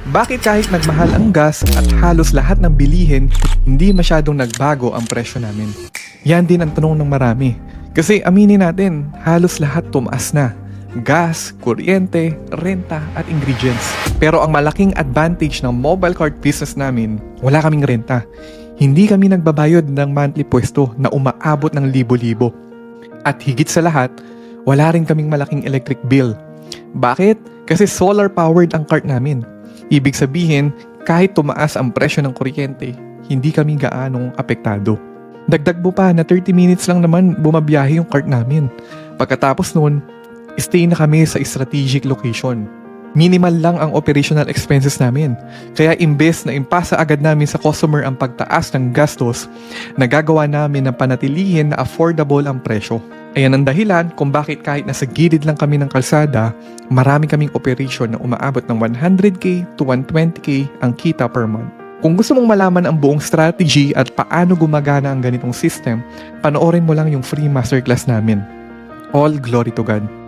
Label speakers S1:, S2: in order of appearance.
S1: Bakit kahit nagmahal ang gas at halos lahat ng bilihin, hindi masyadong nagbago ang presyo namin? Yan din ang tanong ng marami. Kasi aminin natin, halos lahat tumaas na. Gas, kuryente, renta at ingredients. Pero ang malaking advantage ng mobile cart business namin, wala kaming renta. Hindi kami nagbabayad ng monthly pwesto na umaabot ng libo-libo. At higit sa lahat, wala rin kaming malaking electric bill. Bakit? Kasi solar powered ang cart namin. Ibig sabihin, kahit tumaas ang presyo ng kuryente, hindi kami gaanong apektado. Dagdag mo pa na 30 minutes lang naman bumabiyahe yung cart namin. Pagkatapos noon, stay na kami sa strategic location. Minimal lang ang operational expenses namin. Kaya imbes na impasa agad namin sa customer ang pagtaas ng gastos, nagagawa namin na panatilihin na affordable ang presyo. Ayan ang dahilan kung bakit kahit nasa gilid lang kami ng kalsada, marami kaming operation na umaabot ng 100k to 120k ang kita per month. Kung gusto mong malaman ang buong strategy at paano gumagana ang ganitong system, panoorin mo lang yung free masterclass namin. All glory to God.